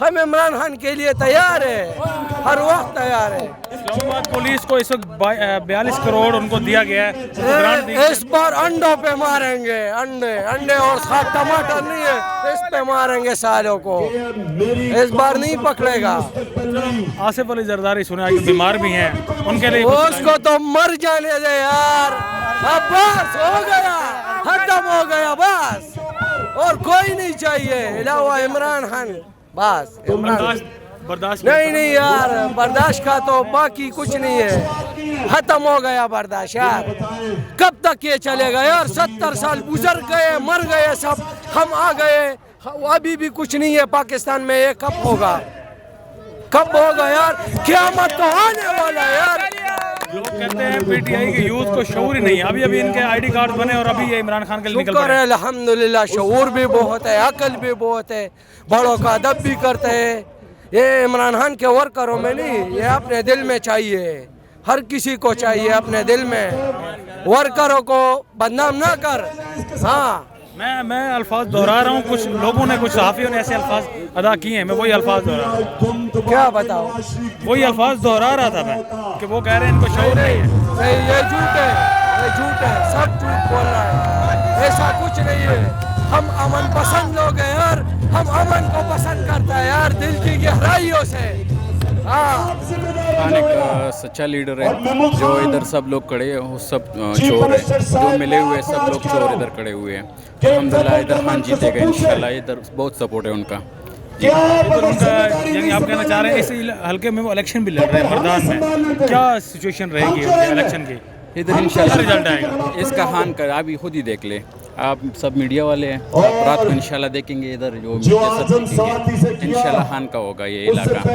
ہم عمران خان کے لیے تیار ہے, ہر وقت تیار ہے. اسلام آباد پولیس کو اس وقت 42 کروڑ ان کو دیا گیا ہے, گرانٹ دی گئی ہے. اس بار انڈوں پہ ماریں گے, انڈے اور ٹماٹر نہیں ہے, اس پہ ماریں گے سالوں کو, اس بار نہیں پکڑے گا. آصف علی زرداری سنا کہ بیمار بھی ہیں, ان کے لیے اس کو تو مر جانے دے یار, اب بس ہو گیا, ختم ہو گیا بس, اور کوئی نہیں چاہیے علاوہ عمران خان, بس برداشت نہیں یار, برداشت کا تو باقی کچھ نہیں ہے, ختم ہو گیا برداشت یار. کب تک یہ چلے گا یار, 70 سال گزر گئے, مر گئے سب, ہم آ گئے, ابھی بھی کچھ نہیں ہے پاکستان میں. یہ کب ہوگا, کب ہوگا یار, قیامت تو آنے والا ہے یار. لوگ کہتے ہیں پی ٹی آئی کے یوتھ کو شعور ہی نہیں ہے, ابھی ان کے آئی ڈی کارڈ بنے اور ابھی یہ عمران خان کے لیے نکل شکر پڑے. ہے الحمدللہ, شعور بھی بہت ہے, عقل بھی بہت ہے, بڑوں کا ادب بھی کرتے ہیں. یہ عمران خان کے ورکروں میں نہیں, یہ اپنے دل میں چاہیے, ہر کسی کو چاہیے اپنے دل میں, ورکروں کو بدنام نہ کر. ہاں میں الفاظ دہرا رہا ہوں, کچھ لوگوں نے, کچھ صحافیوں نے ایسے الفاظ ادا کیے ہیں, میں وہی الفاظ دہرا رہا ہوں. کیا بتاؤ, وہی الفاظ دہرا رہا تھا میں کہ وہ کہہ رہے ہیں ان کو شعور نہیں ہے. نہیں, یہ جھوٹ ہے, یہ جھوٹ ہے, سب جھوٹ بول رہا ہے, ایسا کچھ نہیں ہے. ہم امن پسند لوگ ہیں یار, ہم امن کو پسند کرتا ہے یار, دل کی گہرائیوں سے. ہاں, خان ایک سچا لیڈر ہے, جو ادھر سب لوگ کھڑے ہیں وہ سب چور ہیں, جو ملے ہوئے سب لوگ چور ادھر کھڑے ہوئے ہیں. الحمدللہ ادھر خان جیتے گا انشاءاللہ, ادھر بہت سپورٹ ہے ان کا. ادھر ان کا یعنی آپ کہنا چاہ رہے ہیں اسی حلقے میں وہ الیکشن بھی لڑ رہے ہیں مردان میں, کیا سچویشن رہے گی الیکشن کی؟ ادھر انشاءاللہ رزلٹ آئے گا اس کا خان کا ابھی خود ہی دیکھ لے, آپ سب میڈیا والے ہیں, آپ رات کو انشاءاللہ دیکھیں گے, ادھر جو میڈیا سب دیکھیں گے, انشاءاللہ خان کا ہوگا یہ علاقہ.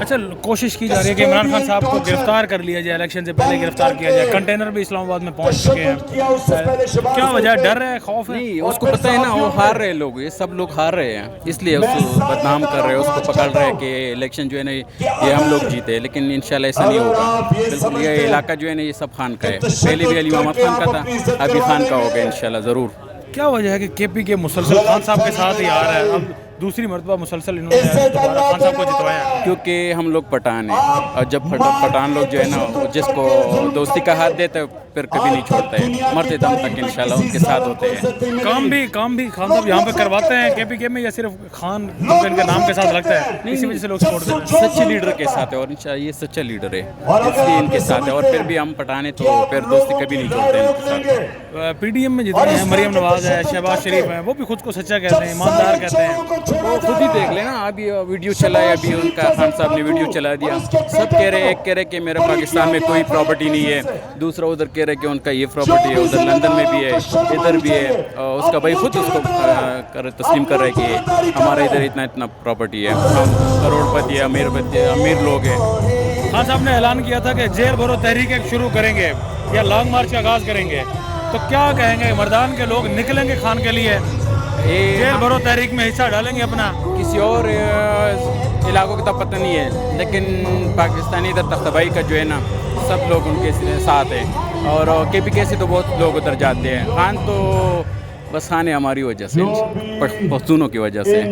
اچھا, کوشش کی جا رہی ہے کہ عمران خان صاحب کو گرفتار کر لیا جائے, الیکشن سے پہلے گرفتار کیا جائے, کنٹینر بھی اسلام آباد میں پہنچ چکے ہیں, کیا وجہ, ڈر ہے, خوف ہے؟ نہیں, اس کو پتہ ہے نا, وہ ہار رہے لوگ, یہ سب لوگ ہار رہے ہیں, اس لیے اس کو بدنام کر رہے ہیں, اس کو پکڑ رہے ہیں کہ الیکشن جو ہے نا یہ ہم لوگ جیتے, لیکن انشاءاللہ ایسا نہیں ہوگا. بالکل یہ علاقہ جو ہے نا یہ سب خان کا ہے, پہلے بھی علی محمد خان کا تھا, ابھی خان کا ہوگا انشاءاللہ ضرور. کیا وجہ ہے کہ کے پی کے مسلسل خان صاحب کے ساتھ ہی آ رہا ہے, اب دوسری مرتبہ مسلسل انہوں نے دوبارہ خان صاحب کو جتوایا ہے؟ کیونکہ ہم لوگ پٹھان ہیں, اور جب پٹھان لوگ جو ہے نا جس کو دوستی کا ہاتھ دیتے پھر کبھی نہیں چھوڑتے ہیں, مرتے دم تک انشاءاللہ ان کے ساتھ ہوتے ہیں. کام بھی خان صاحب یہاں پہ کرواتے ہیں کے پی کے میں, یا صرف خان کیونکہ ان کے نام کے ساتھ لگتا ہے اسی وجہ سے لوگ سپورٹ دیتے ہیں؟ سچے لیڈر کے ساتھ ہے, اور انشاءاللہ یہ سچا لیڈر ہے, اس لیے ان کے ساتھ ہے, اور پھر بھی ہم پٹھان ہیں تو پھر دوستی کبھی نہیں چھوڑتے ہیں ان کے ساتھ. پی ڈی ایم میں جتنے ہیں, مریم نواز ہے, شہباز شریف ہیں, وہ بھی خود کو سچا کہتے ہیں, ایماندار کہتے ہیں. وہ خود ہی دیکھ لینا, ابھی ویڈیو چلا ہے, ابھی ان کا خان صاحب نے ویڈیو چلا دیا, سب کہہ رہے ہیں, ایک کہہ رہے کہ میرا پاکستان میں کوئی پراپرٹی نہیں ہے, دوسرا ادھر کہہ رہے کہ ان کا یہ پراپرٹی ہے, ادھر لندن میں بھی ہے, ادھر بھی ہے, اس کا بھائی خود اس کو تسلیم کر رہا ہے کہ ہمارا ادھر اتنا پراپرٹی ہے, ہم کروڑ پتی ہے, امیر لوگ ہیں. خان صاحب نے اعلان کیا تھا کہ جیل بھرو تحریک ایک شروع کریں گے یا لانگ مارچ کا آغاز کریں گے, تو کیا کہیں گے, مردان کے لوگ نکلیں گے خان کے لیے, جیل بھرو تحریک میں حصہ ڈالیں گے اپنا؟ کسی اور علاقوں کا تو پتہ نہیں ہے, لیکن پاکستانی ادھر تختبائی کا جو ہے نا سب لوگ ان کے ساتھ ہیں, اور کے پی کے سے تو بہت لوگ ادھر جاتے ہیں. خان تو بس خان ہے ہماری وجہ سے, پختونوں کی وجہ سے.